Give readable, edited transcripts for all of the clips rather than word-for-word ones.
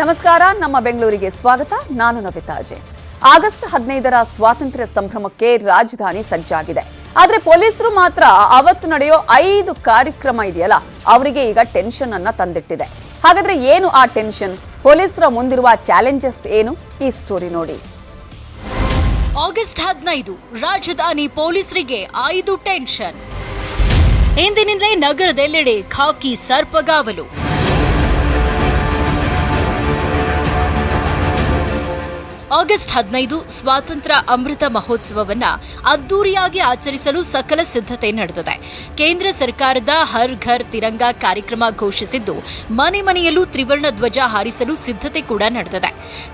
ನಮಸ್ಕಾರ. ನಮ್ಮ ಬೆಂಗಳೂರಿಗೆ ಸ್ವಾಗತ. ನಾನು ನವಿತಾ ಅಜಯ್. ಆಗಸ್ಟ್ 15ರ ಸ್ವಾತಂತ್ರ್ಯ ಸಂಭ್ರಮಕ್ಕೆ ರಾಜಧಾನಿ ಸಜ್ಜಾಗಿದೆ. ಆದ್ರೆ ಪೊಲೀಸರು ಮಾತ್ರ ಅವತ್ತು ನಡೆಯೋ 5 ಕಾರ್ಯಕ್ರಮ ಇದೆಯಲ್ಲ, ಅವರಿಗೆ ಈಗ ಟೆನ್ಷನ್ ಅನ್ನ ತಂದಿಟ್ಟಿದೆ. ಹಾಗಾದ್ರೆ ಏನು ಆ ಟೆನ್ಷನ್? ಪೊಲೀಸರ ಮುಂದಿರುವ ಚಾಲೆಂಜಸ್ ಏನು? ಈ ಸ್ಟೋರಿ ನೋಡಿ. ಆಗಸ್ಟ್ 15 ರಾಜಧಾನಿ ಪೊಲೀಸರಿಗೆ 5 ಟೆನ್ಷನ್. ಇಂದಿನಿಂದಲೇ ನಗರದೆಲ್ಲೆಡೆ ಖಾಕಿ ಸರ್ಪಗಾವಲು. ಆಗಸ್ಟ್ 15 ಸ್ವಾತಂತ್ರ್ಯ ಅಮೃತ ಮಹೋತ್ಸವವನ್ನ ಅದ್ದೂರಿಯಾಗಿ ಆಚರಿಸಲು ಸಕಲ ಸಿದ್ಧತೆ ನಡೆದಿದೆ. ಕೇಂದ್ರ ಸರ್ಕಾರದ ಹರ್ ಘರ್ ತಿರಂಗ ಕಾರ್ಯಕ್ರಮ ಘೋಷಿಸಿದ್ದು, ಮನೆ ಮನೆಯಲ್ಲೂ ತ್ರಿವರ್ಣ ಧ್ವಜ ಹಾರಿಸಲು ಸಿದ್ಧತೆ ಕೂಡ ನಡೆದಿದೆ.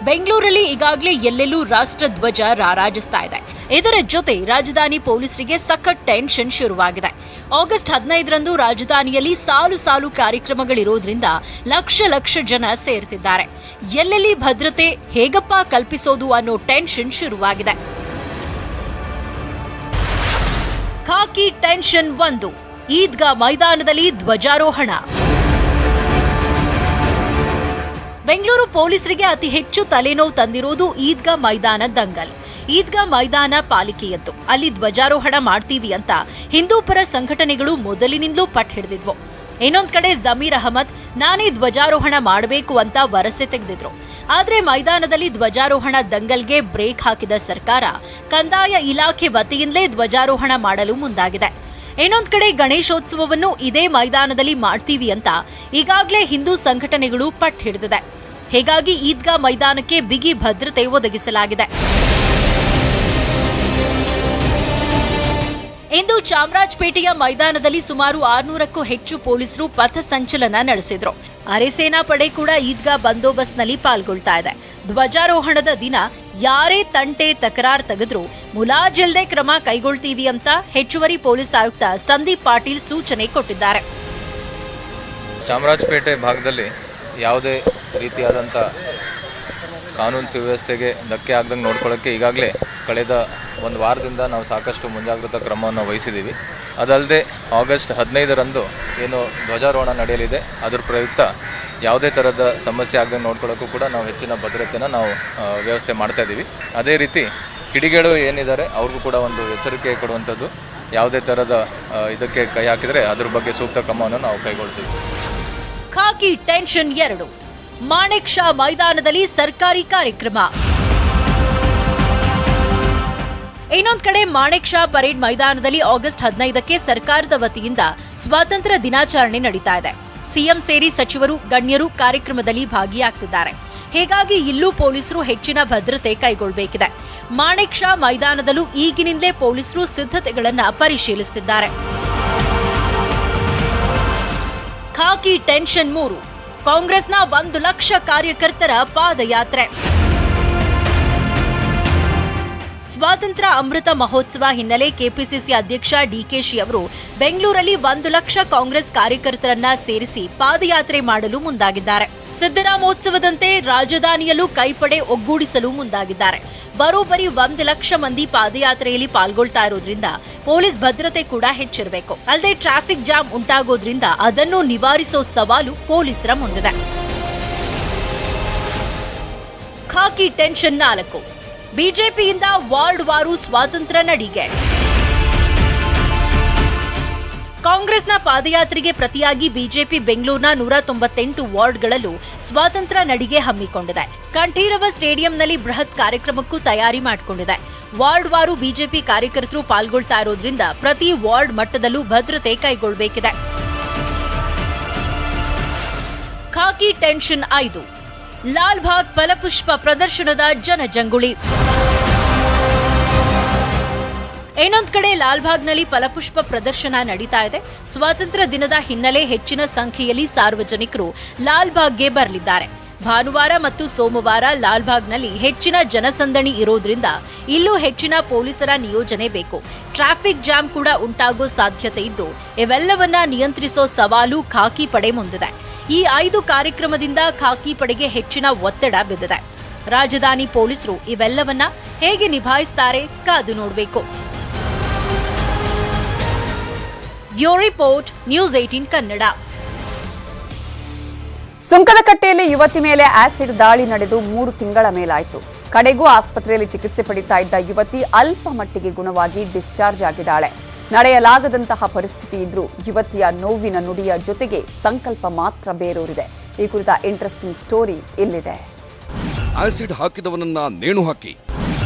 ಬೆಂಗಳೂರಲ್ಲಿ ಈಗಾಗಲೇ ಎಲ್ಲೆಲ್ಲೂ ರಾಷ್ಟ್ರ ಧ್ವಜ ರಾರಾಜಿಸ್ತಾ ಇದೆ. ಇದರ ಜೊತೆ ರಾಜಧಾನಿ ಪೊಲೀಸರಿಗೆ ಸಖತ್ ಟೆನ್ಷನ್ ಶುರುವಾಗಿದೆ. ಆಗಸ್ಟ್ 15ರಂದು ರಾಜಧಾನಿಯಲ್ಲಿ ಸಾಲು ಸಾಲು ಕಾರ್ಯಕ್ರಮಗಳಿರೋದ್ರಿಂದ ಲಕ್ಷ ಜನ ಸೇರ್ತಿದ್ದಾರೆ. ಎಲ್ಲೆಲ್ಲಿ ಭದ್ರತೆ ಹೇಗಪ್ಪ ಕಲ್ಪಿಸೋದು ಅನ್ನೋ ಟೆನ್ಷನ್ ಶುರುವಾಗಿದೆ. ಖಾಕಿ ಟೆನ್ಷನ್ 1. ಈದ್ಗಾ ಮೈದಾನದಲ್ಲಿ ಧ್ವಜಾರೋಹಣ. ಬೆಂಗಳೂರು ಪೊಲೀಸರಿಗೆ ಅತಿ ಹೆಚ್ಚು ತಲೆನೋವು ತಂದಿರೋದು ಈದ್ಗಾ ಮೈದಾನ ದಂಗಲ್. ಈದ್ಗಾ ಮೈದಾನ ಪಾಲಿಕೆಯದ್ದು. ಅಲ್ಲಿ ಧ್ವಜಾರೋಹಣ ಮಾಡ್ತೀವಿ ಅಂತ ಹಿಂದೂಪರ ಸಂಘಟನೆಗಳು ಮೊದಲಿನಿಂದಲೂ ಪಟ್ಟು ಹಿಡಿದಿದ್ವು. ಇನ್ನೊಂದ್ ಕಡೆ ಜಮೀರ್ ಅಹಮದ್ ನಾನೇ ಧ್ವಜಾರೋಹಣ ಮಾಡಬೇಕು ಅಂತ ವರಸೆ ತೆಗೆದಿದ್ರು. ಆದ್ರೆ ಮೈದಾನದಲ್ಲಿ ಧ್ವಜಾರೋಹಣ ದಂಗಲ್ಗೆ ಬ್ರೇಕ್ ಹಾಕಿದ ಸರ್ಕಾರ ಕಂದಾಯ ಇಲಾಖೆ ವತಿಯಿಂದಲೇ ಧ್ವಜಾರೋಹಣ ಮಾಡಲು ಮುಂದಾಗಿದೆ. ಇನ್ನೊಂದ್ ಕಡೆ ಗಣೇಶೋತ್ಸವವನ್ನು ಇದೇ ಮೈದಾನದಲ್ಲಿ ಮಾಡ್ತೀವಿ ಅಂತ ಈಗಾಗಲೇ ಹಿಂದೂ ಸಂಘಟನೆಗಳು ಪಟ್ಟು ಹಿಡಿದಿದೆ. ಹೀಗಾಗಿ ಈದ್ಗಾ ಮೈದಾನಕ್ಕೆ ಬಿಗಿ ಭದ್ರತೆ ಒದಗಿಸಲಾಗಿದೆ. ಇಂದು ಚಾಮರಾಜಪೇಟೆಯ ಮೈದಾನದಲ್ಲಿ ಸುಮಾರು 600ಕ್ಕೂ ಹೆಚ್ಚು ಪೊಲೀಸರು ಪಥ ಸಂಚಲನ ನಡೆಸಿದ್ರು. ಅರೆಸೇನಾ ಪಡೆ ಕೂಡ ಈದ್ಗಾ ಬಂದೋಬಸ್ತ್ನಲ್ಲಿ ಪಾಲ್ಗೊಳ್ತಾ ಇದೆ. ಧ್ವಜಾರೋಹಣದ ದಿನ ಯಾರೇ ತಂಟೆ ತಕರಾರು ತೆಗೆದ್ರೂ ಮುಲಾಜಿಲ್ಲದೆ ಕ್ರಮ ಕೈಗೊಳ್ತೀವಿ ಅಂತ ಹೆಚ್ಚುವರಿ ಪೊಲೀಸ್ ಆಯುಕ್ತ ಸಂದೀಪ್ ಪಾಟೀಲ್ ಸೂಚನೆ ಕೊಟ್ಟಿದ್ದಾರೆ. ಚಾಮರಾಜಪೇಟೆ ಭಾಗದಲ್ಲಿ ಯಾವುದೇ ರೀತಿಯಾದಂಥ ಕಾನೂನು ಸುವ್ಯವಸ್ಥೆಗೆ ಧಕ್ಕೆ ಆಗದಂಗೆ ನೋಡ್ಕೊಳ್ಳೋಕ್ಕೆ ಈಗಾಗಲೇ ಕಳೆದ ಒಂದು ವಾರದಿಂದ ನಾವು ಸಾಕಷ್ಟು ಮುಂಜಾಗ್ರತಾ ಕ್ರಮವನ್ನು ವಹಿಸಿದ್ದೀವಿ. ಅದಲ್ಲದೆ ಆಗಸ್ಟ್ 15ರಂದು ಏನು ಧ್ವಜಾರೋಹಣ ನಡೆಯಲಿದೆ, ಅದರ ಪ್ರಯುಕ್ತ ಯಾವುದೇ ಥರದ ಸಮಸ್ಯೆ ಆಗದಂಗೆ ನೋಡ್ಕೊಳ್ಳೋಕ್ಕೂ ಕೂಡ ನಾವು ಹೆಚ್ಚಿನ ಭದ್ರತೆಯನ್ನು ನಾವು ವ್ಯವಸ್ಥೆ ಮಾಡ್ತಾ ಇದ್ದೀವಿ. ಅದೇ ರೀತಿ ಕಿಡಿಗೇಡು ಏನಿದ್ದಾರೆ ಅವ್ರಿಗೂ ಕೂಡ ಒಂದು ಎಚ್ಚರಿಕೆ ಕೊಡುವಂಥದ್ದು, ಯಾವುದೇ ಥರದ ಇದಕ್ಕೆ ಕೈ ಹಾಕಿದರೆ ಅದ್ರ ಬಗ್ಗೆ ಸೂಕ್ತ ಕ್ರಮವನ್ನು ನಾವು ಕೈಗೊಳ್ತೀವಿ. ಖಾಕಿ ಟೆನ್ಷನ್ 2. ಮಾಣೆಕ್ ಶಾ ಮೈದಾನದಲ್ಲಿ ಸರ್ಕಾರಿ ಕಾರ್ಯಕ್ರಮ. ಇನ್ನೊಂದ್ ಕಡೆ ಮಾಣೆಕ್ ಶಾ ಪರೇಡ್ ಮೈದಾನದಲ್ಲಿ ಆಗಸ್ಟ್ 15ಕ್ಕೆ ಸರ್ಕಾರದ ವತಿಯಿಂದ ಸ್ವಾತಂತ್ರ್ಯ ದಿನಾಚರಣೆ ನಡೀತಾ ಇದೆ. ಸಿಎಂ ಸೇರಿ ಸಚಿವರು ಗಣ್ಯರು ಕಾರ್ಯಕ್ರಮದಲ್ಲಿ ಭಾಗಿಯಾಗ್ತಿದ್ದಾರೆ. ಹೀಗಾಗಿ ಇಲ್ಲೂ ಪೊಲೀಸರು ಹೆಚ್ಚಿನ ಭದ್ರತೆ ಕೈಗೊಳ್ಳಬೇಕಿದೆ. ಮಾಣೆಕ್ ಶಾ ಮೈದಾನದಲ್ಲೂ ಈಗಿನಿಂದಲೇ ಪೊಲೀಸರು ಸಿದ್ಧತೆಗಳನ್ನ ಪರಿಶೀಲಿಸುತ್ತಿದ್ದಾರೆ. ಖಾಕಿ ಟೆನ್ಷನ್ 3. ಕಾಂಗ್ರೆಸ್ನ 1 ಲಕ್ಷ ಕಾರ್ಯಕರ್ತರ ಪಾದಯಾತ್ರೆ. ಸ್ವಾತಂತ್ರ್ಯ ಅಮೃತ ಮಹೋತ್ಸವ ಹಿನ್ನೆಲೆ ಕೆಪಿಸಿಸಿ ಅಧ್ಯಕ್ಷ ಡಿಕೆಶಿ ಅವರು ಬೆಂಗಳೂರಲ್ಲಿ 1 ಲಕ್ಷ ಕಾಂಗ್ರೆಸ್ ಕಾರ್ಯಕರ್ತರನ್ನ ಸೇರಿಸಿ ಪಾದಯಾತ್ರೆ ಮಾಡಲು ಮುಂದಾಗಿದ್ದಾರೆ. ಸಿದ್ದರಾಮೋತ್ಸವದಂತೆ ರಾಜಧಾನಿಯಲ್ಲೂ ಕೈಪಡೆ ಒಗ್ಗೂಡಿಸಲು ಮುಂದಾಗಿದ್ದಾರೆ. ಬರೋಬ್ಬರಿ 1 ಲಕ್ಷ ಮಂದಿ ಪಾದಯಾತ್ರೆಯಲ್ಲಿ ಪಾಲ್ಗೊಳ್ತಾ ಇರೋದ್ರಿಂದ ಪೊಲೀಸ್ ಭದ್ರತೆ ಕೂಡ ಹೆಚ್ಚಿರಬೇಕು. ಅಲ್ಲದೆ ಟ್ರಾಫಿಕ್ ಜಾಮ್ ಉಂಟಾಗೋದ್ರಿಂದ ಅದನ್ನು ನಿವಾರಿಸೋ ಸವಾಲು ಪೊಲೀಸರ ಮುಂದಿದೆ. ಖಾಕಿ ಟೆನ್ಷನ್ 4. ಬಿಜೆಪಿಯಿಂದ ವಾರ್ಡ್ ವಾರು ಸ್ವಾತಂತ್ರ್ಯ ನಡಿಗೆ. ಕಾಂಗ್ರೆಸ್ನ ಪಾದಯಾತ್ರೆಗೆ ಪ್ರತಿಯಾಗಿ ಬಿಜೆಪಿ ಬೆಂಗಳೂರಿನ 198 ವಾರ್ಡ್ಗಳಲ್ಲೂ ಸ್ವಾತಂತ್ರ್ಯ ನಡಿಗೆ ಹಮ್ಮಿಕೊಂಡಿದೆ. ಕಂಠೀರವ ಸ್ಟೇಡಿಯಂನಲ್ಲಿ ಬೃಹತ್ ಕಾರ್ಯಕ್ರಮಕ್ಕೂ ತಯಾರಿ ಮಾಡಿಕೊಂಡಿದೆ. ವಾರ್ಡ್ ವಾರು ಬಿಜೆಪಿ ಕಾರ್ಯಕರ್ತರು ಪಾಲ್ಗೊಳ್ತಾ ಇರೋದ್ರಿಂದ ಪ್ರತಿ ವಾರ್ಡ್ ಮಟ್ಟದಲ್ಲೂ ಭದ್ರತೆ ಕೈಗೊಳ್ಳಬೇಕಿದೆ. ಖಾಕಿ ಟೆನ್ಷನ್ 5. ಲಾಲ್ಬಾಗ್ ಫಲಪುಷ್ಪ ಪ್ರದರ್ಶನದ ಜನಜಂಗುಳಿ. ಇನ್ನೊಂದ್ ಕಡೆ ಲಾಲ್ಬಾಗ್ನಲ್ಲಿ ಫಲಪುಷ್ಪ ಪ್ರದರ್ಶನ ನಡೀತಾ ಇದೆ. ಸ್ವಾತಂತ್ರ್ಯ ದಿನದ ಹಿನ್ನೆಲೆ ಹೆಚ್ಚಿನ ಸಂಖ್ಯೆಯಲ್ಲಿ ಸಾರ್ವಜನಿಕರು ಲಾಲ್ಬಾಗ್ಗೆ ಬರಲಿದ್ದಾರೆ. ಭಾನುವಾರ ಮತ್ತು ಸೋಮವಾರ ಲಾಲ್ಬಾಗ್ನಲ್ಲಿ ಹೆಚ್ಚಿನ ಜನಸಂದಣಿ ಇರೋದ್ರಿಂದ ಇಲ್ಲೂ ಹೆಚ್ಚಿನ ಪೊಲೀಸರ ನಿಯೋಜನೆ ಬೇಕು. ಟ್ರಾಫಿಕ್ ಜಾಮ್ ಕೂಡ ಉಂಟಾಗೋ ಸಾಧ್ಯತೆ ಇದ್ದು ಇವೆಲ್ಲವನ್ನ ನಿಯಂತ್ರಿಸೋ ಸವಾಲು ಖಾಕಿ ಪಡೆ ಮುಂದಿದೆ. ಈ 5 ಕಾರ್ಯಕ್ರಮದಿಂದ ಖಾಕಿ ಪಡೆಗೆ ಹೆಚ್ಚಿನ ಒತ್ತಡ ಬಿದ್ದಿದೆ. ರಾಜಧಾನಿ ಪೊಲೀಸರು ಇವೆಲ್ಲವನ್ನ ಹೇಗೆ ನಿಭಾಯಿಸುತ್ತಾರೆ ಕಾದು ನೋಡಬೇಕು. Bureau report, news 18 Kannada. ಸುಂಕದಕಟ್ಟೆಯಲ್ಲಿ ಯುವತಿ ಮೇಲೆ ಆಸಿಡ್ ದಾಳಿ ನಡೆದು 3 ತಿಂಗಳ ಮೇಲಾಯಿತು. ಕಡೆಗೂ ಆಸ್ಪತ್ರೆಯಲ್ಲಿ ಚಿಕಿತ್ಸೆ ಪಡಿತಾ ಇದ್ದ ಯುವತಿ ಅಲ್ಪ ಮಟ್ಟಿಗೆ ಗುಣವಾಗಿ ಡಿಸ್ಚಾರ್ಜ್ ಆಗಿದ್ದಾಳೆ. ನಡೆಯಲಾಗದಂತಹ ಪರಿಸ್ಥಿತಿ ಇದ್ರೂ ಯುವತಿಯ ನೋವಿನ ನುಡಿಯ ಜೊತೆಗೆ ಸಂಕಲ್ಪ ಮಾತ್ರ ಬೇರೂರಿದೆ. ಈ ಕುರಿತ ಇಂಟ್ರೆಸ್ಟಿಂಗ್ ಸ್ಟೋರಿ ಇಲ್ಲಿದೆ. ಆಸಿಡ್ ಹಾಕಿದವನನ್ನ ನೇಣು ಹಾಕಿ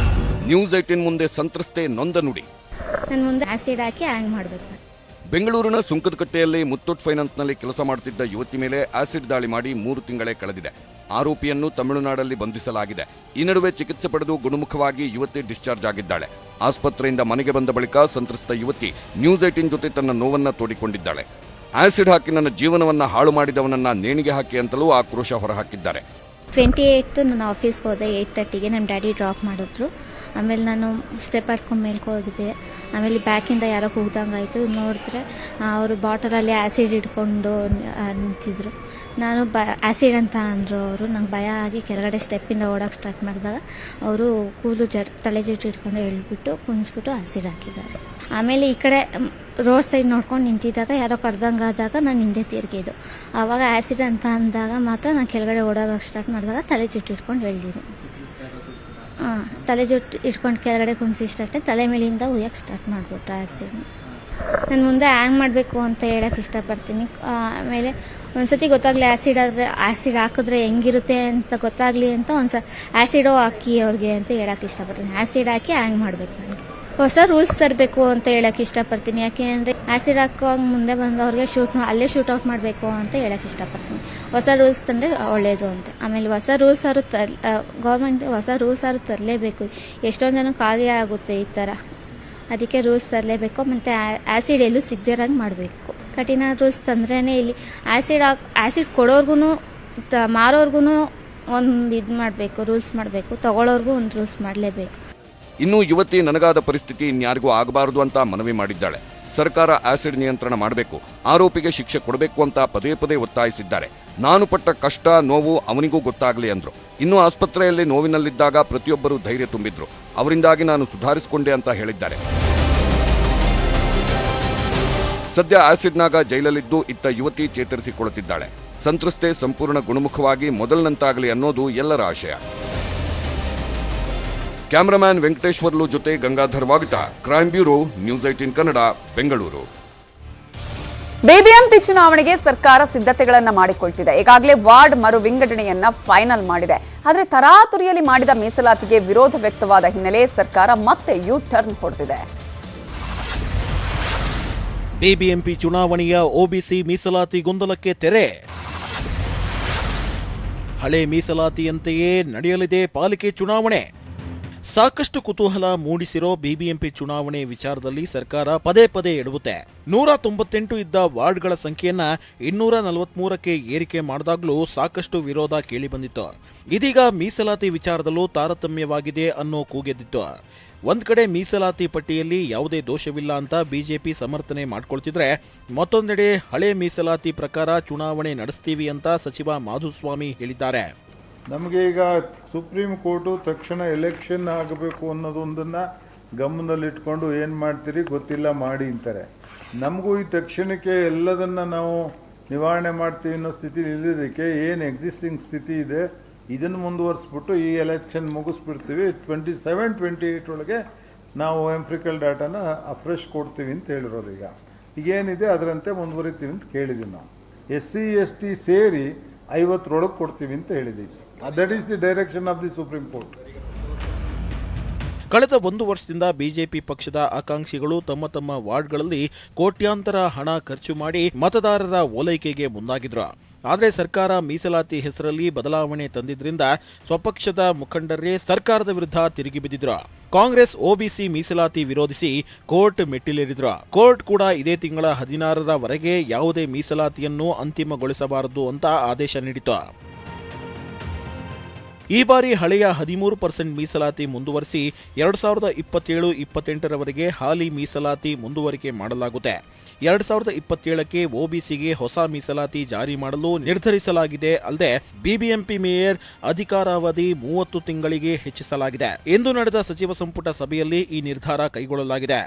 ನ್ಯೂಸ್ 18 ಮುಂದೆ ಸಂತ್ರಸ್ತೆ ನೊಂದ ನುಡಿ. ನನ್ನ ಮುಂದೆ ಆಸಿಡ್ ಹಾಕಿ ಹ್ಯಾಂಗ್ ಮಾಡಬೇಕು. ಬೆಂಗಳೂರಿನ ಸುಂಕದಕಟ್ಟೆಯಲ್ಲಿ ಮುತ್ತೂಟ್ ಫೈನಾನ್ಸ್ನಲ್ಲಿ ಕೆಲಸ ಮಾಡುತ್ತಿದ್ದ ಯುವತಿ ಮೇಲೆ ಆಸಿಡ್ ದಾಳಿ ಮಾಡಿ 3 ತಿಂಗಳೇ ಕಳೆದಿದೆ. ಆರೋಪಿಯನ್ನು ತಮಿಳುನಾಡಲ್ಲಿ ಬಂಧಿಸಲಾಗಿದೆ. ಈ ನಡುವೆ ಚಿಕಿತ್ಸೆ ಪಡೆದು ಗುಣಮುಖವಾಗಿ ಯುವತಿ ಡಿಸ್ಚಾರ್ಜ್ ಆಗಿದ್ದಾಳೆ. ಆಸ್ಪತ್ರೆಯಿಂದ ಮನೆಗೆ ಬಂದ ಬಳಿಕ ಸಂತ್ರಸ್ತ ಯುವತಿ ನ್ಯೂಸ್ 18 ಜೊತೆ ತನ್ನ ನೋವನ್ನ ತೋಡಿಕೊಂಡಿದ್ದಾಳೆ. ಆಸಿಡ್ ಹಾಕಿ ನನ್ನ ಜೀವನವನ್ನ ಹಾಳು ಮಾಡಿದವನನ್ನ ನೇಣಿಗೆ ಹಾಕಿ ಅಂತಲೂ ಆಕ್ರೋಶ ಹೊರಹಾಕಿದ್ದಾರೆ. 28 ನಾನು ಆಫೀಸ್ಗೆ ಹೋದೆ. 8:30ಗೆ ನಮ್ಮ ಡ್ಯಾಡಿ ಡ್ರಾಪ್ ಮಾಡಿದ್ರು. ಆಮೇಲೆ ನಾನು ಸ್ಟೆಪ್ ಹತ್ಕೊಂಡು ಮೇಲ್ಕೆ ಹೋಗಿದ್ದೆ. ಆಮೇಲೆ ಬ್ಯಾಕಿಂದ ಯಾರೋ ಕೂಗ್ದಂಗಾಯಿತು. ನೋಡಿದ್ರೆ ಅವರು ಬಾಟಲಲ್ಲಿ ಆ್ಯಸಿಡ್ ಇಟ್ಕೊಂಡು ನಿಂತಿದ್ರು. ನಾನು ಆ್ಯಸಿಡ್ ಅಂತ ಅಂದರು ಅವರು. ನಂಗೆ ಭಯ ಆಗಿ ಕೆಳಗಡೆ ಸ್ಟೆಪ್ಪಿಂದ ಓಡೋಕ್ಕೆ ಸ್ಟಾರ್ಟ್ ಮಾಡಿದಾಗ ಅವರು ಕೂಲು ತಲೆ ಜುಟ್ಟು ಇಟ್ಕೊಂಡು ಹೇಳ್ಬಿಟ್ಟು ಕುಣಿಸ್ಬಿಟ್ಟು ಆ್ಯಸಿಡ್ ಹಾಕಿದ್ದಾರೆ. ಆಮೇಲೆ ಈ ಕಡೆ ರೋಡ್ ಸೈಡ್ ನೋಡ್ಕೊಂಡು ನಿಂತಿದ್ದಾಗ ಯಾರೋ ಕಡ್ದಂಗಾದಾಗ ನಾನು ಹಿಂದೆ ತಿರುಗಿದ್ದು. ಆವಾಗ ಆ್ಯಸಿಡ್ ಅಂತ ಅಂದಾಗ ಮಾತ್ರ ನಾನು ಕೆಳಗಡೆ ಓಡೋಗಕ್ಕೆ ಸ್ಟಾರ್ಟ್ ಮಾಡಿದಾಗ ತಲೆ ಜುಟ್ಟು ಇಟ್ಕೊಂಡು ಹೇಳಿದ್ದೀನಿ. ತಲೆ ಜುಟ್ಟು ಇಟ್ಕೊಂಡು ಕೆಳಗಡೆ ಕುಣಿಸಿಷ್ಟೇ ತಲೆ ಮೇಲಿಂದ ಉಯ್ಯಕ್ಕೆ ಸ್ಟಾರ್ಟ್ ಮಾಡಿಬಿಟ್ರು ಆ್ಯಸಿಡ್. ನಾನು ಮುಂದೆ ಹ್ಯಾಂಗ್ ಮಾಡಬೇಕು ಅಂತ ಹೇಳಕ್ಕೆ ಇಷ್ಟಪಡ್ತೀನಿ. ಆಮೇಲೆ ಒಂದ್ಸತಿ ಗೊತ್ತಾಗಲಿ ಆ್ಯಸಿಡ್ ಹಾಕಿದ್ರೆ ಹೆಂಗಿರುತ್ತೆ ಅಂತ ಗೊತ್ತಾಗಲಿ ಅಂತ ಆ್ಯಸಿಡೋ ಹಾಕಿ ಅವ್ರಿಗೆ ಅಂತ ಹೇಳಕ್ಕೆ ಇಷ್ಟಪಡ್ತೀನಿ. ಆ್ಯಸಿಡ್ ಹಾಕಿ ಹ್ಯಾಂಗ್ ಮಾಡಬೇಕು. ನನಗೆ ಹೊಸ ರೂಲ್ಸ್ ತರಬೇಕು ಅಂತ ಹೇಳಕ್ಕೆ ಇಷ್ಟಪಡ್ತೀನಿ. ಯಾಕೆ ಅಂದರೆ ಆ್ಯಸಿಡ್ ಹಾಕುವಾಗ ಮುಂದೆ ಬಂದವ್ರಿಗೆ ಅಲ್ಲೇ ಶೂಟೌಟ್ ಮಾಡಬೇಕು ಅಂತ ಹೇಳಕ್ಕೆ ಇಷ್ಟಪಡ್ತೀನಿ. ಹೊಸ ರೂಲ್ಸ್ ತಂದರೆ ಒಳ್ಳೆಯದು ಅಂತ. ಆಮೇಲೆ ಹೊಸ ರೂಲ್ಸ್ ಗೌರ್ಮೆಂಟ್ ಹೊಸ ರೂಲ್ಸ್ ತರಲೇಬೇಕು. ಎಷ್ಟೊಂದು ಜನಕ್ಕೆ ಆಗೇ ಆಗುತ್ತೆ ಈ ಥರ. ಅದಕ್ಕೆ ರೂಲ್ಸ್ ತರಲೇಬೇಕು. ಮತ್ತು ಆ್ಯಸಿಡ್ ಎಲ್ಲೂ ಸಿಗದಿರಂಗೆ ಮಾಡಬೇಕು. ಕಠಿಣ ರೂಲ್ಸ್ ತಂದ್ರೇ ಇಲ್ಲಿ ಆ್ಯಸಿಡ್ ಕೊಡೋರ್ಗು ಮಾರೋರ್ಗು ಒಂದು ಇದು ಮಾಡಬೇಕು, ರೂಲ್ಸ್ ಮಾಡಬೇಕು. ತಗೊಳ್ಳೋರ್ಗೂ ಒಂದು ರೂಲ್ಸ್ ಮಾಡಲೇಬೇಕು. ಇನ್ನು ಯುವತಿ ನನಗಾದ ಪರಿಸ್ಥಿತಿ ಇನ್ಯಾರಿಗೂ ಆಗಬಾರದು ಅಂತ ಮನವಿ ಮಾಡಿದ್ದಾಳೆ. ಸರ್ಕಾರ ಆಸಿಡ್ ನಿಯಂತ್ರಣ ಮಾಡಬೇಕು, ಆರೋಪಿಗೆ ಶಿಕ್ಷೆ ಕೊಡಬೇಕು ಅಂತ ಪದೇ ಪದೇ ಒತ್ತಾಯಿಸಿದ್ದಾರೆ. ನಾನು ಪಟ್ಟ ಕಷ್ಟ ನೋವು ಅವನಿಗೂ ಗೊತ್ತಾಗಲಿ ಅಂದ್ರು. ಇನ್ನು ಆಸ್ಪತ್ರೆಯಲ್ಲಿ ನೋವಿನಲ್ಲಿದ್ದಾಗ ಪ್ರತಿಯೊಬ್ಬರು ಧೈರ್ಯ ತುಂಬಿದ್ರು. ಅವರಿಂದಾಗಿ ನಾನು ಸುಧಾರಿಸಿಕೊಂಡೆ ಅಂತ ಹೇಳಿದ್ದಾರೆ. ಸದ್ಯ ಆಸಿಡ್ನಾಗ ಜೈಲಲ್ಲಿದ್ದು ಇತ್ತ ಯುವತಿ ಚೇತರಿಸಿಕೊಳ್ಳುತ್ತಿದ್ದಾಳೆ. ಸಂತ್ರಸ್ತೆ ಸಂಪೂರ್ಣ ಗುಣಮುಖವಾಗಿ ಮೊದಲಿನಂತಾಗಲಿ ಅನ್ನೋದು ಎಲ್ಲರ ಆಶಯ. ಕ್ಯಾಮರಾಮ್ಯಾನ್ ವೆಂಕಟೇಶ್ವರ್ಲು ಜೊತೆ Gangadhar Vagata, crime bureau, news 18 Kannada, Bengaluru. BBMP ಚುನಾವಣೆಗೆ ಸರ್ಕಾರ ಸಿದ್ಧತೆಗಳನ್ನ ಮಾಡಿಕೊಳ್ತಿದೆ. ಈಗಾಗಲೇ ವಾರ್ಡ್ ಮರು ವಿಂಗಡಣೆಯನ್ನ ಫೈನಲ್ ಮಾಡಿದೆ. ಆದರೆ ತರಾತುರಿಯಲ್ಲಿ ಮಾಡಿದ ಮೀಸಲಾತಿಗೆ ವಿರೋಧ ವ್ಯಕ್ತವಾದ ಹಿನ್ನೆಲೆ ಸರ್ಕಾರ ಮತ್ತೆ ಯೂ ಟರ್ನ್ ಹೊಡೆದಿದೆ. ಬಿಬಿಎಂಪಿ ಚುನಾವಣೆಯ ಒಬಿಸಿ ಮೀಸಲಾತಿ ಗೊಂದಲಕ್ಕೆ ತೆರೆ. ಹಳೆ ಮೀಸಲಾತಿಯಂತೆಯೇ ನಡೆಯಲಿದೆ ಪಾಲಿಕೆ ಚುನಾವಣೆ. ಸಾಕಷ್ಟು ಕುತೂಹಲ ಮೂಡಿಸಿರೋ ಬಿಬಿಎಂಪಿ ಚುನಾವಣೆ ವಿಚಾರದಲ್ಲಿ ಸರ್ಕಾರ ಪದೇ ಪದೇ ಎಡವುತ್ತೆ. 198 ಇದ್ದ ವಾರ್ಡ್ಗಳ ಸಂಖ್ಯೆಯನ್ನ 243ಕ್ಕೆ ಏರಿಕೆ ಮಾಡಿದಾಗಲೂ ಸಾಕಷ್ಟು ವಿರೋಧ ಕೇಳಿಬಂದಿತ್ತು. ಇದೀಗ ಮೀಸಲಾತಿ ವಿಚಾರದಲ್ಲೂ ತಾರತಮ್ಯವಾಗಿದೆ ಅನ್ನೋ ಕೂಗೆದ್ದಿತ್ತು. ಒಂದ್ ಕಡೆ ಮೀಸಲಾತಿ ಪಟ್ಟಿಯಲ್ಲಿ ಯಾವುದೇ ದೋಷವಿಲ್ಲ ಅಂತ ಬಿಜೆಪಿ ಸಮರ್ಥನೆ ಮಾಡ್ಕೊಳ್ತಿದ್ರೆ, ಮತ್ತೊಂದೆಡೆ ಹಳೆ ಮೀಸಲಾತಿ ಪ್ರಕಾರ ಚುನಾವಣೆ ನಡೆಸ್ತೀವಿ ಅಂತ ಸಚಿವ ಮಾಧುಸ್ವಾಮಿ ಹೇಳಿದ್ದಾರೆ. ನಮಗೆ ಈಗ ಸುಪ್ರೀಂ ಕೋರ್ಟು ತಕ್ಷಣ ಎಲೆಕ್ಷನ್ ಆಗಬೇಕು ಅನ್ನೋದೊಂದನ್ನು ಗಮನದಲ್ಲಿಟ್ಕೊಂಡು ಏನು ಮಾಡ್ತೀರಿ ಗೊತ್ತಿಲ್ಲ ಮಾಡಿ ಅಂತಾರೆ. ನಮಗೂ ಈ ತಕ್ಷಣಕ್ಕೆ ಎಲ್ಲದನ್ನು ನಾವು ನಿವಾರಣೆ ಮಾಡ್ತೀವಿ ಅನ್ನೋ ಸ್ಥಿತಿ ಇಲ್ಲದಕ್ಕೆ ಏನು ಎಕ್ಸಿಸ್ಟಿಂಗ್ ಸ್ಥಿತಿ ಇದೆ ಇದನ್ನು ಮುಂದುವರಿಸ್ಬಿಟ್ಟು ಈ ಎಲೆಕ್ಷನ್ ಮುಗಿಸ್ಬಿಡ್ತೀವಿ. 27-28 ಒಳಗೆ ನಾವು ಎಂಪ್ರಿಕಲ್ ಡಾಟಾನ ಫ್ರೆಶ್ ಕೊಡ್ತೀವಿ ಅಂತ ಹೇಳಿರೋದು. ಈಗೇನಿದೆ ಅದರಂತೆ ಮುಂದುವರಿತೀವಿ ಅಂತ ಕೇಳಿದ್ದೀವಿ. ನಾವು SC ST ಸೇರಿ 50 ಕೊಡ್ತೀವಿ ಅಂತ ಹೇಳಿದ್ದೀವಿ. That is the direction of the supreme court. ಕಳೆದ 1 ವರ್ಷದಿಂದ ಬಿಜೆಪಿ ಪಕ್ಷದ ಆಕಾಂಕ್ಷಿಗಳು ತಮ್ಮ ತಮ್ಮ ವಾರ್ಡ್ಗಳಲ್ಲಿ ಕೋಟ್ಯಾಂತರ ಹಣ ಖರ್ಚು ಮಾಡಿ ಮತದಾರರ ಓಲೈಕೆಗೆ ಮುಂದಾಗಿದ್ರು. ಆದರೆ ಸರ್ಕಾರ ಮೀಸಲಾತಿ ಹೆಸರಲ್ಲಿ ಬದಲಾವಣೆ ತಂದಿದ್ರಿಂದ ಸ್ವಪಕ್ಷದ ಮುಖಂಡರೇ ಸರ್ಕಾರದ ವಿರುದ್ಧ ತಿರುಗಿ ಬಿದ್ದಿದ್ರು. ಕಾಂಗ್ರೆಸ್ ಒಬಿಸಿ ಮೀಸಲಾತಿ ವಿರೋಧಿಸಿ ಕೋರ್ಟ್ ಮೆಟ್ಟಿಲೇರಿದ್ರು. ಕೋರ್ಟ್ ಕೂಡ ಇದೇ ತಿಂಗಳ 16ರವರೆಗೆ ಯಾವುದೇ ಮೀಸಲಾತಿಯನ್ನು ಅಂತಿಮಗೊಳಿಸಬಾರದು ಅಂತ ಆದೇಶ ನೀಡಿತು. ಈ ಬಾರಿ ಹಳೆಯ 13% ಮೀಸಲಾತಿ ಮುಂದುವರಿಸಿ 2027-28ರವರೆಗೆ ಹಾಲಿ ಮೀಸಲಾತಿ ಮುಂದುವರಿಕೆ ಮಾಡಲಾಗುತ್ತೆ. 2027ಕ್ಕೆ ಒಬಿಸಿಗೆ ಹೊಸ ಮೀಸಲಾತಿ ಜಾರಿ ಮಾಡಲು ನಿರ್ಧರಿಸಲಾಗಿದೆ. ಅಲ್ಲದೆ ಬಿಬಿಎಂಪಿ ಮೇಯರ್ ಅಧಿಕಾರಾವಧಿ 30 ತಿಂಗಳಿಗೆ ಹೆಚ್ಚಿಸಲಾಗಿದೆ. ಇಂದು ನಡೆದ ಸಚಿವ ಸಂಪುಟ ಸಭೆಯಲ್ಲಿ ಈ ನಿರ್ಧಾರ ಕೈಗೊಳ್ಳಲಾಗಿದೆ.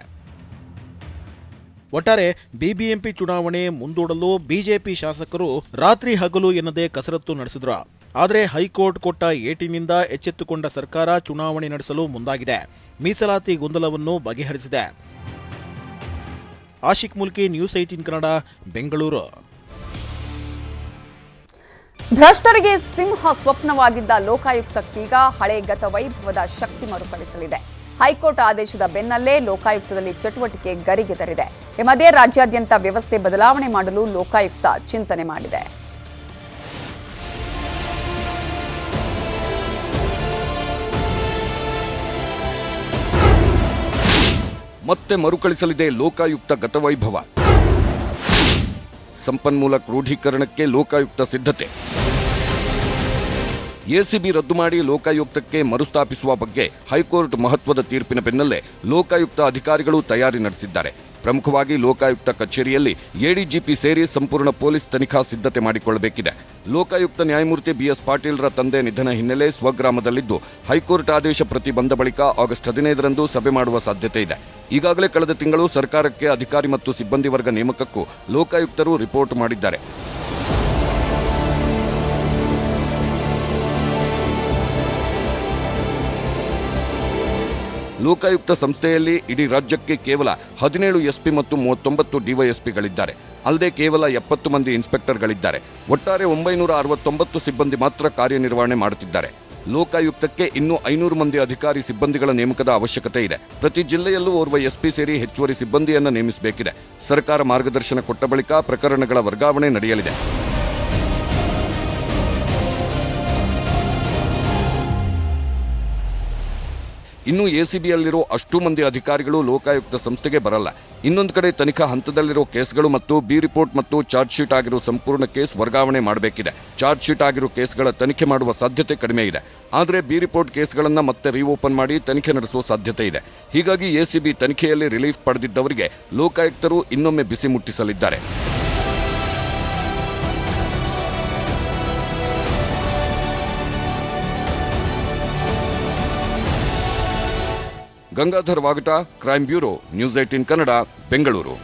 ಒಟ್ಟಾರೆ ಬಿಬಿಎಂಪಿ ಚುನಾವಣೆ ಮುಂದೂಡಲು ಬಿಜೆಪಿ ಶಾಸಕರು ರಾತ್ರಿ ಹಗಲು ಎನ್ನದೇ ಕಸರತ್ತು ನಡೆಸಿದ್ರು. ಆದರೆ ಹೈಕೋರ್ಟ್ ಕೊಟ್ಟ ಏಟಿನಿಂದ ಎಚ್ಚೆತ್ತುಕೊಂಡ ಸರ್ಕಾರ ಚುನಾವಣೆ ನಡೆಸಲು ಮುಂದಾಗಿದೆ. ಮೀಸಲಾತಿ ಗೊಂದಲವನ್ನು ಬಗೆಹರಿಸಿದೆ. ಆಶಿಕ್ ಮುಲ್ಕಿ, ನ್ಯೂಸ್ 18 ಕನ್ನಡ, ಬೆಂಗಳೂರು. ಭ್ರಷ್ಟರಿಗೆ ಸಿಂಹ ಸ್ವಪ್ನವಾಗಿದ್ದ ಲೋಕಾಯುಕ್ತಕ್ಕೀಗ ಹಳೆ ಗತ ವೈಭವದ ಶಕ್ತಿ ಮರುಕಳಿಸಲಿದೆ. ಹೈಕೋರ್ಟ್ ಆದೇಶದ ಬೆನ್ನಲ್ಲೇ ಲೋಕಾಯುಕ್ತದಲ್ಲಿ ಚಟುವಟಿಕೆ ಗರಿಗೆದರಿದೆ. ಈ ಮಧ್ಯೆ ರಾಜ್ಯಾದ್ಯಂತ ವ್ಯವಸ್ಥೆ ಬದಲಾವಣೆ ಮಾಡಲು ಲೋಕಾಯುಕ್ತ ಚಿಂತನೆ ಮಾಡಿದೆ. ಮತ್ತೆ ಮರುಕಳಿಸಲಿದೆ ಲೋಕಾಯುಕ್ತ ಗತವೈಭವ. ಸಂಪನ್ಮೂಲ ಕ್ರೋಢೀಕರಣಕ್ಕೆ ಲೋಕಾಯುಕ್ತ ಸಿದ್ಧತೆ. ಎಸಿಬಿ ರದ್ದು ಮಾಡಿ ಲೋಕಾಯುಕ್ತಕ್ಕೆ ಮರುಸ್ಥಾಪಿಸುವ ಬಗ್ಗೆ ಹೈಕೋರ್ಟ್ ಮಹತ್ವದ ತೀರ್ಪಿನ ಬೆನ್ನಲ್ಲೇ ಲೋಕಾಯುಕ್ತ ಅಧಿಕಾರಿಗಳು ತಯಾರಿ ನಡೆಸಿದ್ದಾರೆ. ಪ್ರಮುಖವಾಗಿ ಲೋಕಾಯುಕ್ತ ಕಚೇರಿಯಲ್ಲಿ ಎಡಿಜಿಪಿ ಸೇರಿ ಸಂಪೂರ್ಣ ಪೊಲೀಸ್ ತನಿಖಾ ಸಿದ್ಧತೆ ಮಾಡಿಕೊಳ್ಳಬೇಕಿದೆ. ಲೋಕಾಯುಕ್ತ ನ್ಯಾಯಮೂರ್ತಿ ಬಿಎಸ್ ಪಾಟೀಲ್ರ ತಂದೆ ನಿಧನ ಹಿನ್ನೆಲೆ ಸ್ವಗ್ರಾಮದಲ್ಲಿದ್ದು ಹೈಕೋರ್ಟ್ ಆದೇಶ ಪ್ರತಿ ಬಂದ ಬಳಿಕ ಆಗಸ್ಟ್ 15ರಂದು ಸಭೆ ಮಾಡುವ ಸಾಧ್ಯತೆ ಇದೆ. ಈಗಾಗಲೇ ಕಳೆದ ತಿಂಗಳು ಸರ್ಕಾರಕ್ಕೆ ಅಧಿಕಾರಿ ಮತ್ತು ಸಿಬ್ಬಂದಿ ವರ್ಗ ನೇಮಕಕ್ಕೂ ಲೋಕಾಯುಕ್ತರು ರಿಪೋರ್ಟ್ ಮಾಡಿದ್ದಾರೆ. ಲೋಕಾಯುಕ್ತ ಸಂಸ್ಥೆಯಲ್ಲಿ ಇಡೀ ರಾಜ್ಯಕ್ಕೆ ಕೇವಲ 17 ಎಸ್ಪಿ ಮತ್ತು 39 ಡಿವೈಎಸ್ಪಿಗಳಿದ್ದಾರೆ. ಅಲ್ಲದೆ ಕೇವಲ 70 ಮಂದಿ ಇನ್ಸ್ಪೆಕ್ಟರ್ಗಳಿದ್ದಾರೆ. ಒಟ್ಟಾರೆ 969 ಸಿಬ್ಬಂದಿ ಮಾತ್ರ ಕಾರ್ಯನಿರ್ವಹಣೆ ಮಾಡುತ್ತಿದ್ದಾರೆ. ಲೋಕಾಯುಕ್ತಕ್ಕೆ ಇನ್ನೂ 500 ಮಂದಿ ಅಧಿಕಾರಿ ಸಿಬ್ಬಂದಿಗಳ ನೇಮಕದ ಅವಶ್ಯಕತೆ ಇದೆ. ಪ್ರತಿ ಜಿಲ್ಲೆಯಲ್ಲೂ ಓರ್ವ ಎಸ್ಪಿ ಸೇರಿ ಹೆಚ್ಚುವರಿ ಸಿಬ್ಬಂದಿಯನ್ನು ನೇಮಿಸಬೇಕಿದೆ. ಸರ್ಕಾರ ಮಾರ್ಗದರ್ಶನ ಕೊಟ್ಟ ಬಳಿಕ ಪ್ರಕರಣಗಳ ವರ್ಗಾವಣೆ ನಡೆಯಲಿದೆ. ಇನ್ನು ಎಸಿಬಿಯಲ್ಲಿರೋ ಅಷ್ಟೂ ಮಂದಿ ಅಧಿಕಾರಿಗಳು ಲೋಕಾಯುಕ್ತ ಸಂಸ್ಥೆಗೆ ಬರಲ್ಲ. ಇನ್ನೊಂದು ಕಡೆ ತನಿಖಾ ಹಂತದಲ್ಲಿರೋ ಕೇಸ್ಗಳು ಮತ್ತು ಬಿ ರಿಪೋರ್ಟ್ ಮತ್ತು ಚಾರ್ಜ್ ಶೀಟ್ ಆಗಿರೋ ಸಂಪೂರ್ಣ ಕೇಸ್ ವರ್ಗಾವಣೆ ಮಾಡಬೇಕಿದೆ. ಚಾರ್ಜ್ ಶೀಟ್ ಆಗಿರೋ ಕೇಸ್ಗಳ ತನಿಖೆ ಮಾಡುವ ಸಾಧ್ಯತೆ ಕಡಿಮೆ ಇದೆ. ಆದರೆ ಬಿ ರಿಪೋರ್ಟ್ ಕೇಸ್ಗಳನ್ನು ಮತ್ತೆ ರೀಓಪನ್ ಮಾಡಿ ತನಿಖೆ ನಡೆಸುವ ಸಾಧ್ಯತೆ ಇದೆ. ಹೀಗಾಗಿ ಎಸಿಬಿ ತನಿಖೆಯಲ್ಲಿ ರಿಲೀಫ್ ಪಡೆದಿದ್ದವರಿಗೆ ಲೋಕಾಯುಕ್ತರು ಇನ್ನೊಮ್ಮೆ ಬಿಸಿ ಮುಟ್ಟಿಸಲಿದ್ದಾರೆ. Gangadhar Vagata, crime bureau, news 18 Kannada, Bengaluru.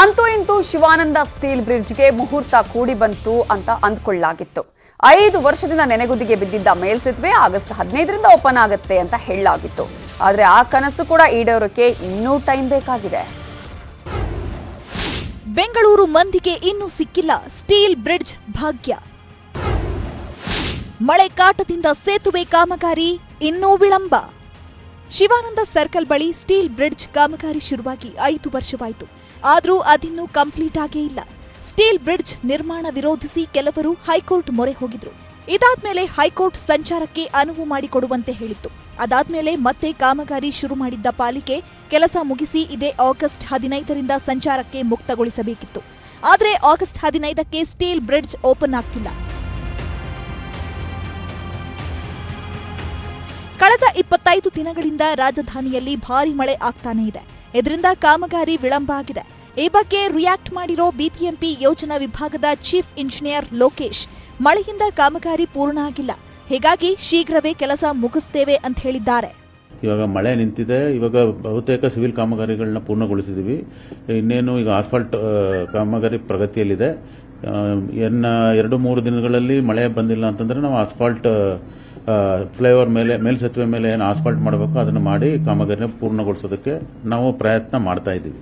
ಅಂತೂ ಇಂತೂ ಶಿವಾನಂದ ಸ್ಟೀಲ್ ಬ್ರಿಡ್ಜ್ಗೆ ಮುಹೂರ್ತ ಕೂಡಿ ಬಂತು ಅಂತ ಅಂದ್ಕೊಳ್ಳಲಾಗಿತ್ತು. 5 ವರ್ಷದಿಂದ ನೆನೆಗುದಿಗೆ ಬಿದ್ದಿದ್ದ ಮೇಲ್ಸೇತುವೆ ಆಗಸ್ಟ್ 15ರಿಂದ ಓಪನ್ ಆಗುತ್ತೆ ಅಂತ ಹೇಳಲಾಗಿತ್ತು. ಆದರೆ ಆ ಕನಸು ಕೂಡ ಈಡೇರೋಕೆ ಇನ್ನೂ ಟೈಮ್ ಬೇಕಾಗಿದೆ. ಬೆಂಗಳೂರು ಮಂದಿಗೆ ಇನ್ನೂ ಸಿಕ್ಕಿಲ್ಲ ಸ್ಟೀಲ್ ಬ್ರಿಡ್ಜ್ ಭಾಗ್ಯ. ಮಳೆ ಕಾಟದಿಂದ ಸೇತುವೆ ಕಾಮಗಾರಿ ಇನ್ನೂ ವಿಳಂಬ. ಶಿವಾನಂದ ಸರ್ಕಲ್ ಬಳಿ ಸ್ಟೀಲ್ ಬ್ರಿಡ್ಜ್ ಕಾಮಗಾರಿ ಶುರುವಾಗಿ 5 ವರ್ಷವಾಯಿತು. ಆದರೂ ಅದಿನ್ನೂ ಕಂಪ್ಲೀಟ್ ಆಗೇ ಇಲ್ಲ. ಸ್ಟೀಲ್ ಬ್ರಿಡ್ಜ್ ನಿರ್ಮಾಣ ವಿರೋಧಿಸಿ ಕೆಲವರು ಹೈಕೋರ್ಟ್ ಮೊರೆ ಹೋಗಿದ್ರು. ಇದಾದ್ಮೇಲೆ ಹೈಕೋರ್ಟ್ ಸಂಚಾರಕ್ಕೆ ಅನುವು ಮಾಡಿಕೊಡುವಂತೆ ಹೇಳಿತ್ತು. ಅದಾದ್ಮೇಲೆ ಮತ್ತೆ ಕಾಮಗಾರಿ ಶುರು ಮಾಡಿದ್ದ ಪಾಲಿಕೆ ಕೆಲಸ ಮುಗಿಸಿ ಇದೇ ಆಗಸ್ಟ್ 15ರಿಂದ ಸಂಚಾರಕ್ಕೆ ಮುಕ್ತಗೊಳಿಸಬೇಕಿತ್ತು. ಆದರೆ ಆಗಸ್ಟ್ 15ಕ್ಕೆ ಸ್ಟೀಲ್ ಬ್ರಿಡ್ಜ್ ಓಪನ್ ಆಗ್ತಿಲ್ಲ. ಕಳೆದ 25 ದಿನಗಳಿಂದ ರಾಜಧಾನಿಯಲ್ಲಿ ಭಾರೀ ಮಳೆ ಆಗ್ತಾನೇ ಇದೆ. ಇದರಿಂದ ಕಾಮಗಾರಿ ವಿಳಂಬ ಆಗಿದೆ. ಈ ಬಗ್ಗೆ ರಿಯಾಕ್ಟ್ ಮಾಡಿರೋ ಬಿಬಿಎಂಪಿ ಯೋಜನಾ ವಿಭಾಗದ ಚೀಫ್ ಇಂಜಿನಿಯರ್ ಲೋಕೇಶ್, ಮಳೆಯಿಂದ ಕಾಮಗಾರಿ ಪೂರ್ಣ ಆಗಿಲ್ಲ, ಹೀಗಾಗಿ ಶೀಘ್ರವೇ ಕೆಲಸ ಮುಗಿಸ್ತೇವೆ ಅಂತ ಹೇಳಿದ್ದಾರೆ. ಇವಾಗ ಮಳೆ ನಿಂತಿದೆ. ಇವಾಗ ಬಹುತೇಕ ಸಿವಿಲ್ ಕಾಮಗಾರಿಗಳನ್ನ ಪೂರ್ಣಗೊಳಿಸಿದೀವಿ. ಇನ್ನೇನು ಈಗ ಆಸ್ಫಾಲ್ಟ್ ಕಾಮಗಾರಿ ಪ್ರಗತಿಯಲ್ಲಿದೆ. 2-3 ದಿನಗಳಲ್ಲಿ ಮಳೆ ಬಂದಿಲ್ಲ ಅಂತಂದ್ರೆ ನಾವು ಆಸ್ಫಾಲ್ಟ್ ಫ್ಲೈಓವರ್ ಮೇಲೆ ಮೇಲ್ಸೇತುವೆ ಮೇಲೆ ಏನು ಆಸ್ಫಾಲ್ಟ್ ಮಾಡಬೇಕು ಅದನ್ನು ಮಾಡಿ ಕಾಮಗಾರಿನ ಪೂರ್ಣಗೊಳಿಸೋದಕ್ಕೆ ನಾವು ಪ್ರಯತ್ನ ಮಾಡ್ತಾ ಇದ್ದೀವಿ.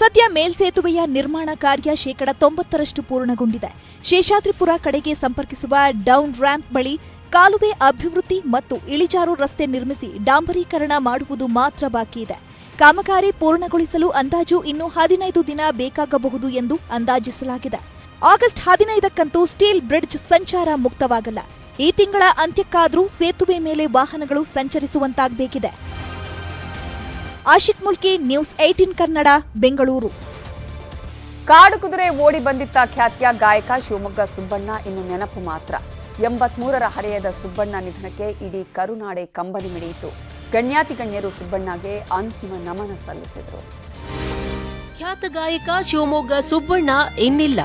ಸದ್ಯ ಮೇಲ್ಸೇತುವೆಯ ನಿರ್ಮಾಣ ಕಾರ್ಯ 90% ಪೂರ್ಣಗೊಂಡಿದೆ. ಶೇಷಾದ್ರಿಪುರ ಕಡೆಗೆ ಸಂಪರ್ಕಿಸುವ ಡೌನ್ ರ್ಯಾಂಪ್ ಬಳಿ ಕಾಲುವೆ ಅಭಿವೃದ್ಧಿ ಮತ್ತು ಇಳಿಜಾರು ರಸ್ತೆ ನಿರ್ಮಿಸಿ ಡಾಂಬರೀಕರಣ ಮಾಡುವುದು ಮಾತ್ರ ಬಾಕಿ ಇದೆ. ಕಾಮಗಾರಿ ಪೂರ್ಣಗೊಳಿಸಲು ಅಂದಾಜು ಇನ್ನು 15 ದಿನ ಬೇಕಾಗಬಹುದು ಎಂದು ಅಂದಾಜಿಸಲಾಗಿದೆ. ಆಗಸ್ಟ್ 15ಕ್ಕಂತೂ ಸ್ಟೀಲ್ ಬ್ರಿಡ್ಜ್ ಸಂಚಾರ ಮುಕ್ತವಾಗಲ್ಲ. ಈ ತಿಂಗಳ ಅಂತ್ಯಕ್ಕಾದರೂ ಸೇತುವೆ ಮೇಲೆ ವಾಹನಗಳು ಸಂಚರಿಸುವಂತಾಗಬೇಕಿದೆ. ಆಶಿಕ್ ಮುಲ್ಕಿ, ನ್ಯೂಸ್ 18 ಕನ್ನಡ, ಬೆಂಗಳೂರು. ಕಾಡು ಕುದುರೆ ಓಡಿ ಬಂದಿದ್ದ ಖ್ಯಾತಿಯ ಗಾಯಕ ಶಿವಮೊಗ್ಗ ಸುಬ್ಬಣ್ಣ ಇನ್ನು ನೆನಪು ಮಾತ್ರ. 83ರ ಹರೆಯದ ಸುಬ್ಬಣ್ಣ ನಿಧನಕ್ಕೆ ಇಡೀ ಕರುನಾಡೆ ಕಂಬನಿ ಮಿಡಿಯಿತು. ಗಣ್ಯಾತಿ ಗಣ್ಯರು ಸುಬ್ಬಣ್ಣಗೆ ಅಂತಿಮ ನಮನ ಸಲ್ಲಿಸಿದರು. ಖ್ಯಾತ ಗಾಯಕ ಶಿವಮೊಗ್ಗ ಸುಬ್ಬಣ್ಣ ಇನ್ನಿಲ್ಲ.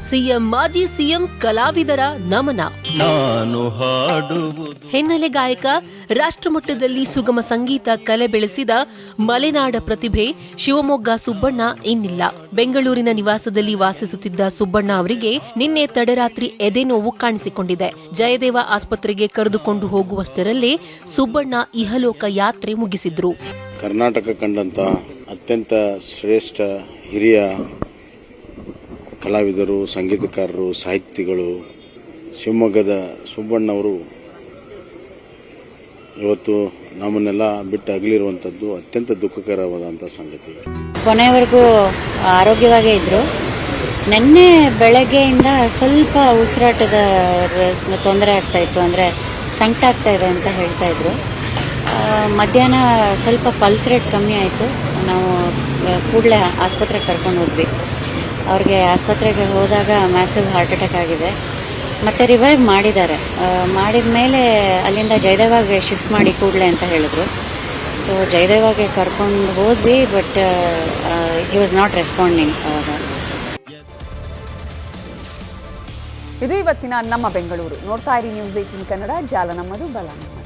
ಸಿಎಂ ಮಾಜಿ ಸಿಎಂ ಕಲಾವಿದರ ನಮನ. ಹಿನ್ನೆಲೆ ಗಾಯಕ, ರಾಷ್ಟ್ರಮಟ್ಟದಲ್ಲಿ ಸುಗಮ ಸಂಗೀತ ಕಲೆ ಬೆಳೆಸಿದ ಮಲೆನಾಡ ಪ್ರತಿಭೆ ಶಿವಮೊಗ್ಗ ಸುಬ್ಬಣ್ಣ ಇನ್ನಿಲ್ಲ. ಬೆಂಗಳೂರಿನ ನಿವಾಸದಲ್ಲಿ ವಾಸಿಸುತ್ತಿದ್ದ ಸುಬ್ಬಣ್ಣ ಅವರಿಗೆ ನಿನ್ನೆ ತಡರಾತ್ರಿ ಎದೆನೋವು ಕಾಣಿಸಿಕೊಂಡಿದೆ. ಜಯದೇವ ಆಸ್ಪತ್ರೆಗೆ ಕರೆದುಕೊಂಡು ಹೋಗುವಷ್ಟರಲ್ಲೇ ಸುಬ್ಬಣ್ಣ ಇಹಲೋಕ ಯಾತ್ರೆ ಮುಗಿಸಿದ್ರು. ಕರ್ನಾಟಕ ಕಂಡಂತ ಅತ್ಯಂತ ಶ್ರೇಷ್ಠ ಹಿರಿಯ ಕಲಾವಿದರು, ಸಂಗೀತಕಾರರು, ಸಾಹಿತಿಗಳು ಶಿವಮೊಗ್ಗದ ಸುಬ್ಬಣ್ಣವರು ಇವತ್ತು ನಮ್ಮನ್ನೆಲ್ಲ ಬಿಟ್ಟು ಅಗಲಿರುವಂಥದ್ದು ಅತ್ಯಂತ ದುಃಖಕರವಾದಂಥ ಸಂಗತಿ. ಕೊನೆಯವರೆಗೂ ಆರೋಗ್ಯವಾಗೇ ಇದ್ದರು. ನಿನ್ನೆ ಬೆಳಗ್ಗೆಯಿಂದ ಸ್ವಲ್ಪ ಉಸಿರಾಟದ ತೊಂದರೆ ಆಗ್ತಾಯಿತ್ತು, ಅಂದರೆ ಸಂಕಟ ಆಗ್ತಾ ಇದೆ ಅಂತ ಹೇಳ್ತಾ ಇದ್ರು. ಮಧ್ಯಾಹ್ನ ಸ್ವಲ್ಪ ಪಲ್ಸ್ ರೇಟ್ ಕಮ್ಮಿ ಆಯಿತು. ನಾವು ಕೂಡಲೇ ಆಸ್ಪತ್ರೆಗೆ ಕರ್ಕೊಂಡು ಹೋದ್ವಿ. ಅವ್ರಿಗೆ ಆಸ್ಪತ್ರೆಗೆ ಹೋದಾಗ ಮ್ಯಾಸಿವ್ ಹಾರ್ಟ್ ಅಟ್ಯಾಕ್ ಆಗಿದೆ. ಮತ್ತು ರಿವೈವ್ ಮಾಡಿದ್ದಾರೆ. ಮಾಡಿದ ಮೇಲೆ ಅಲ್ಲಿಂದ ಜಯದೇವಾಗೆ ಶಿಫ್ಟ್ ಮಾಡಿ ಕೂಡಲೇ ಅಂತ ಹೇಳಿದ್ರು. ಸೊ ಜಯದೇವಾಗೆ ಕರ್ಕೊಂಡು ಹೋದ್ವಿ, but he was not responding ಅವಾಗ. ಇದು ಇವತ್ತಿನ ನಮ್ಮ ಬೆಂಗಳೂರು. ನೋಡ್ತಾ ಇರಿ ನ್ಯೂಸ್ 18 ಕನ್ನಡ. ಜಾಲ ನಮ್ಮದು, ಬಲ ನಮ್ಮದು.